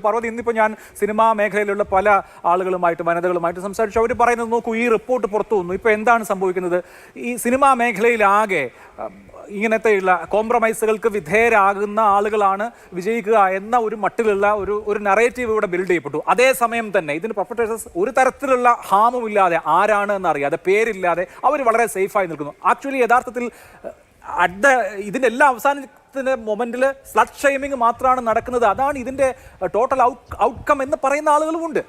പർവ്വതി, ഇന്നിപ്പോൾ ഞാൻ സിനിമാ മേഖലയിലുള്ള പല ആളുകളുമായിട്ട് വനിതകളുമായിട്ട് സംസാരിച്ചു. അവർ പറയുന്നത്, നോക്കൂ, ഈ റിപ്പോർട്ട് പുറത്തു വന്നു, ഇപ്പോൾ എന്താണ് സംഭവിക്കുന്നത്, ഈ സിനിമാ മേഖലയിലാകെ ഇങ്ങനത്തെയുള്ള കോംപ്രമൈസുകൾക്ക് വിധേയരാകുന്ന ആളുകളാണ് വിജയിക്കുക എന്ന ഒരു മട്ടിലുള്ള ഒരു നറേറ്റീവ് ഇവിടെ ബിൽഡ് ചെയ്യപ്പെട്ടു. അതേസമയം തന്നെ ഇതിന് പെർപെട്രേറ്റേഴ്സ് ഒരു തരത്തിലുള്ള ഹാമും ഇല്ലാതെ, ആരാണ് എന്നറിയാതെ, പേരില്ലാതെ അവർ വളരെ സേഫായി നിൽക്കുന്നു. ആക്ച്വലി യഥാർത്ഥത്തിൽ ഇതിൻ്റെ എല്ലാ അവസാനത്തിൻ്റെ മൊമെന്റിൽ സ്ലട്ട് ഷെയ്മിങ് മാത്രമാണ് നടക്കുന്നത്. അതാണ് ഇതിൻ്റെ ടോട്ടൽ ഔട്ട്കം എന്ന് പറയുന്ന ആളുകളുമുണ്ട്.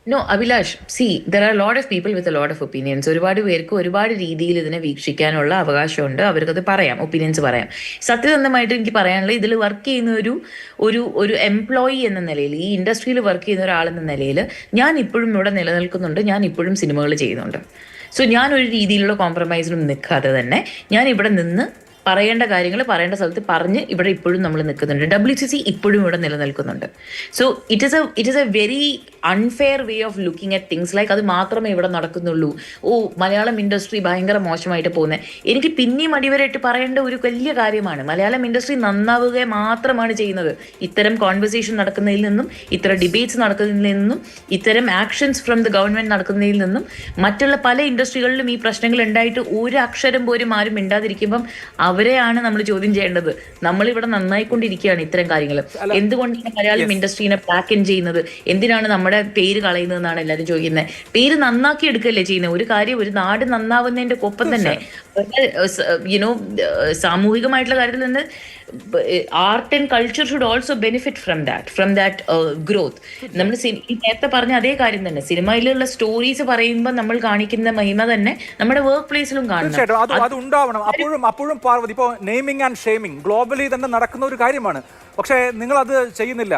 No, Abhilash, see, there are a lot of people with a lot of opinions. ഒരുപാട് പേർക്ക് ഒരുപാട് രീതിയിൽ ഇതിനെ വീക്ഷിക്കാനുള്ള അവകാശമുണ്ട്. അവർക്കത് പറയാം, ഒപ്പീനിയൻസ് പറയാം. സത്യസന്ധമായിട്ട് എനിക്ക് പറയാനുള്ളത്, ഇതിൽ വർക്ക് ചെയ്യുന്ന ഒരു എംപ്ലോയി എന്ന നിലയിൽ, ഈ ഇൻഡസ്ട്രിയിൽ വർക്ക് ചെയ്യുന്ന ഒരാളെന്ന നിലയിൽ ഞാൻ ഇപ്പോഴും ഇവിടെ നിലനിൽക്കുന്നുണ്ട്. ഞാൻ ഇപ്പോഴും സിനിമകൾ ചെയ്യുന്നുണ്ട്. സോ ഞാനൊരു രീതിയിലുള്ള കോംപ്രമൈസിനും നിൽക്കാതെ തന്നെ ഞാൻ ഇവിടെ നിന്ന് പറയേണ്ട കാര്യങ്ങൾ പറയേണ്ട സ്ഥലത്ത് പറഞ്ഞ് ഇവിടെ ഇപ്പോഴും നമ്മൾ നിൽക്കുന്നുണ്ട്. WCC ഇപ്പോഴും ഇവിടെ നിലനിൽക്കുന്നുണ്ട്. So it is A very unfair way of looking at things like അത് മാത്രമേ ഇവിടെ നടക്കുന്നുള്ളൂ. മലയാളം ഇൻഡസ്ട്രി ഭയങ്കര മോശമായിട്ട് പോകുന്നത്. എനിക്ക് പിന്നെയും അടിവരായിട്ട് പറയേണ്ട ഒരു വലിയ കാര്യമാണ്, മലയാളം ഇൻഡസ്ട്രി നന്നാവുക മാത്രമാണ് ചെയ്യുന്നത്. ഇത്തരം കോൺവെർസേഷൻ നടക്കുന്നതിൽ നിന്നും, ഇത്തരം ഡിബേറ്റ്സ് നടക്കുന്നതിൽ നിന്നും, ഇത്തരം ആക്ഷൻസ് ഫ്രം ദ ഗവൺമെന്റ് നടക്കുന്നതിൽ നിന്നും, മറ്റുള്ള പല ഇൻഡസ്ട്രികളിലും ഈ പ്രശ്നങ്ങൾ ഉണ്ടായിട്ട് ഒരു അക്ഷരം പോലും ആരും മിണ്ടാതിരിക്കുമ്പം അവരെയാണ് നമ്മൾ ചോദ്യം ചെയ്യേണ്ടത്. നമ്മളിവിടെ നന്നായിക്കൊണ്ടിരിക്കുകയാണ് ഇത്തരം കാര്യങ്ങൾ. എന്തുകൊണ്ടാണ് മലയാളം ഇൻഡസ്ട്രീനെ പാക്ക് ഇൻ ചെയ്യുന്നത്? എന്തിനാണ് നമ്മുടെ പേര് കളയുന്നതെന്നാണ് എല്ലാവരും ചോദിക്കുന്നത്. പേര് നന്നാക്കി എടുക്കല്ലേ ചെയ്യുന്നത്. ഒരു കാര്യം, ഒരു നാട് നന്നാവുന്നതിന്റെ ഒപ്പം തന്നെ സാമൂഹികമായിട്ടുള്ള കാര്യത്തിൽ നിന്ന് art and culture should also benefit from that growth. നമ്മൾ നേരത്തെ പറഞ്ഞ അതേ കാര്യം തന്നെ, സിനിമയിലുള്ള സ്റ്റോറീസ് പറയുമ്പോൾ നമ്മൾ കാണിക്കുന്ന മഹിമ തന്നെ നമ്മുടെ വർക്ക് പ്ലേസിലും കാണണം. അത് ഉണ്ടാവണം. അപ്പോഴും പാർവതി, ഇപ്പോൾ നെയിമിംഗ് ആൻഡ് ഷെയ്മിംഗ് ഗ്ലോബലി തന്നെ നടക്കുന്ന ഒരു കാര്യമാണ്. പക്ഷേ നിങ്ങൾ അത് ചെയ്യുന്നില്ല.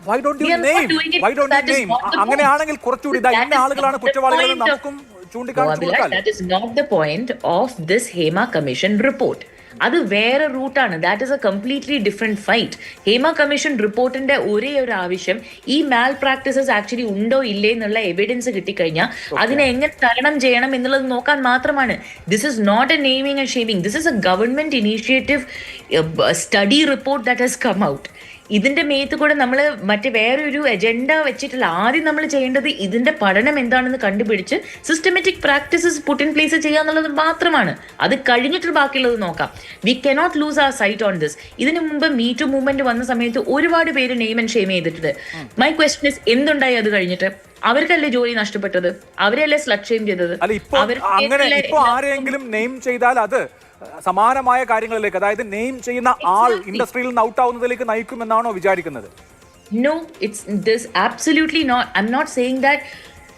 Why don't you name? അങ്ങനെയാണെങ്കിൽ കുറച്ചുകൂടി ഇന്ന ആളുകളാണ് കുറ്റവാളികൾ നമുക്കും ചൂണ്ടിക്കാണിച്ചു കൊടുക്കാം. That is not the point of this Hema Commission report. അത് വേറെ റൂട്ടാണ്. That is A completely different fight. Hema commission റിപ്പോർട്ടിന്റെ ഒരേ ഒരു ആവശ്യം ഈ മാൽ പ്രാക്ടീസസ് ആക്ച്വലി ഉണ്ടോ ഇല്ലേ എന്നുള്ള എവിഡൻസ് കിട്ടിക്കഴിഞ്ഞാൽ അതിനെ എങ്ങനെ തരണം ചെയ്യണം എന്നുള്ളത് നോക്കാൻ മാത്രമാണ്. This is not a naming and shaming. This is a government initiative study report that has come out. ഇതിന്റെ മേത്ത് കൂടെ നമ്മൾ മറ്റേ വേറൊരു അജണ്ട വെച്ചിട്ടില്ല. ആദ്യം നമ്മൾ ചെയ്യേണ്ടത് ഇതിന്റെ പഠനം എന്താണെന്ന് കണ്ടുപിടിച്ച് systematic practices put in place ചെയ്യുക എന്നുള്ളത് മാത്രമാണ്. അത് കഴിഞ്ഞിട്ട് ബാക്കിയുള്ളത് നോക്കാം. We cannot lose our sight on this. ഇതിനു മുമ്പ് മീ ടു മൂവ്മെന്റ് വന്ന സമയത്ത് ഒരുപാട് പേര് നെയിം ആൻഡ് ഷെയിം ചെയ്തിട്ടുണ്ട്. മൈ ക്വസ്റ്റൻ ഇസ്, എന്തുണ്ടായി അത് കഴിഞ്ഞിട്ട്? അവർക്കല്ലേ ജോലി നഷ്ടപ്പെട്ടത്? അവരല്ലേ സ്ലട്ട് ഷെയിം ചെയ്തത്? ആരെങ്കിലും നെയിം ചെയ്താൽ അത് സമാനമായ കാര്യങ്ങളിലേക്ക്, അതായത് നെയിം ചെയ്യുന്ന ആൾ ഇൻഡസ്ട്രിയിൽ നിന്ന് ഔട്ട് ആവുന്നതിലേക്ക് നയിക്കുമെന്നാണോ വിചാരിക്കുന്നത്? No, it's this absolutely not. I'm not saying that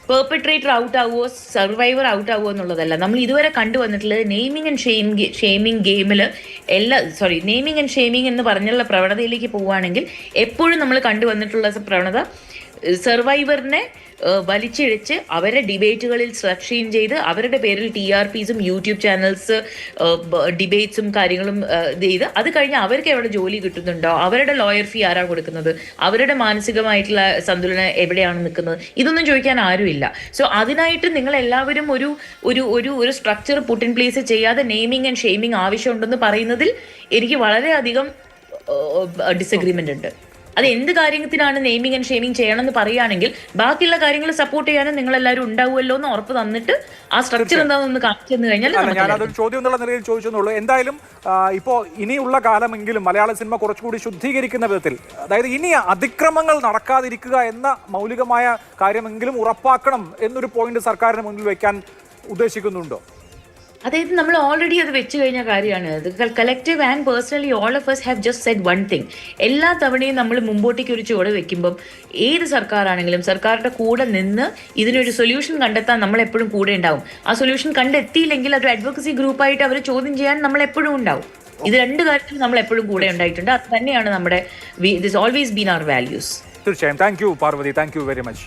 perpetrator out ആവുമോ സർവൈവർ ഔട്ട് ആവുമോ എന്നുള്ളതല്ല. നമ്മൾ ഇതുവരെ കണ്ടുവന്നിട്ടുള്ളത് നെയിമിംഗ് ആൻഡ് ഷെയ്മിംഗ് ഗെയിമിൽ നെയിമിംഗ് ആൻഡ് ഷെയ്മിംഗ് എന്ന് പറഞ്ഞുള്ള പ്രവണതയിലേക്ക് പോവുകയാണെങ്കിൽ എപ്പോഴും നമ്മൾ കണ്ടുവന്നിട്ടുള്ള പ്രവണത സർവൈവറിനെ വലിച്ചിഴച്ച് അവരെ ഡിബേറ്റുകളിൽ സ്ലക്ഷീൻ ചെയ്ത് അവരുടെ പേരിൽ TRPസും യൂട്യൂബ് ചാനൽസ് ഡിബേറ്റ്സും കാര്യങ്ങളും ചെയ്ത് അത് കഴിഞ്ഞ് അവർക്ക് എവിടെ ജോലി കിട്ടുന്നുണ്ടോ, അവരുടെ ലോയർ ഫീ ആരാ കൊടുക്കുന്നത്, അവരുടെ മാനസികമായിട്ടുള്ള സന്തുലനം എവിടെയാണ് നിൽക്കുന്നത്, ഇതൊന്നും ചോദിക്കാൻ ആരുമില്ല. സോ അതിനായിട്ട് നിങ്ങൾ എല്ലാവരും ഒരു സ്ട്രക്ചർ പുട്ട് ഇൻ പ്ലേസ് ചെയ്യാതെ നെയിമിംഗ് ആൻഡ് ഷെയ്മിംഗ് ആവശ്യമുണ്ടെന്ന് പറയുന്നതിൽ എനിക്ക് വളരെയധികം ഡിസഗ്രിമെന്റ് ഉണ്ട്. അത് എന്ത് കാര്യത്തിനാണ് നെയിമിംഗ് ആൻഡ് ഷെയ്മിംഗ് ചെയ്യണമെന്ന് പറയുകയാണെങ്കിൽ ബാക്കിയുള്ള കാര്യങ്ങൾ സപ്പോർട്ട് ചെയ്യാനും നിങ്ങൾ എല്ലാവരും ഉണ്ടാവുമല്ലോ എന്ന് ഉറപ്പ് തന്നിട്ട് ആ സ്ട്രക്ചർ എന്താണെന്ന് കാണിച്ചു തന്നു കഴിഞ്ഞാൽ. ഞാനതൊരു ചോദ്യം എന്നുള്ള നിലയിൽ ചോദിച്ചെന്നുള്ളൂ. എന്തായാലും ഇപ്പോൾ ഇനിയുള്ള കാലമെങ്കിലും മലയാള സിനിമ കുറച്ചുകൂടി ശുദ്ധീകരിക്കുന്ന വിധത്തിൽ, അതായത് ഇനി അതിക്രമങ്ങൾ നടക്കാതിരിക്കുക എന്ന മൗലികമായ കാര്യമെങ്കിലും ഉറപ്പാക്കണം എന്നൊരു പോയിന്റ് സർക്കാരിന് മുന്നിൽ വെക്കാൻ ഉദ്ദേശിക്കുന്നുണ്ടോ? അതായത് നമ്മൾ ഓൾറെഡി അത് വെച്ച് കഴിഞ്ഞ കാര്യമാണ്. Collective and personally all of us have just said one thing. എല്ലാ തവണയും നമ്മൾ മുമ്പോട്ടേക്ക് ഒരു ചുവട് വെക്കുമ്പം ഏത് സർക്കാരാണെങ്കിലും സർക്കാരിന്റെ കൂടെ നിന്ന് ഇതിനൊരു സൊല്യൂഷൻ കണ്ടെത്താൻ നമ്മൾ എപ്പോഴും കൂടെ ഉണ്ടാവും. ആ സൊല്യൂഷൻ കണ്ടെത്തിയില്ലെങ്കിൽ അതൊരു അഡ്വക്കസി ഗ്രൂപ്പായിട്ട് അവർ ചോദ്യം ചെയ്യാൻ നമ്മൾ എപ്പോഴും ഉണ്ടാവും. ഇത് രണ്ട് കാര്യത്തിൽ നമ്മൾ എപ്പോഴും കൂടെ ഉണ്ടായിട്ടുണ്ട്. അത് തന്നെയാണ് നമ്മുടെ this always been our values. തീർച്ചയായും. Thank you Parvathy, thank you very much.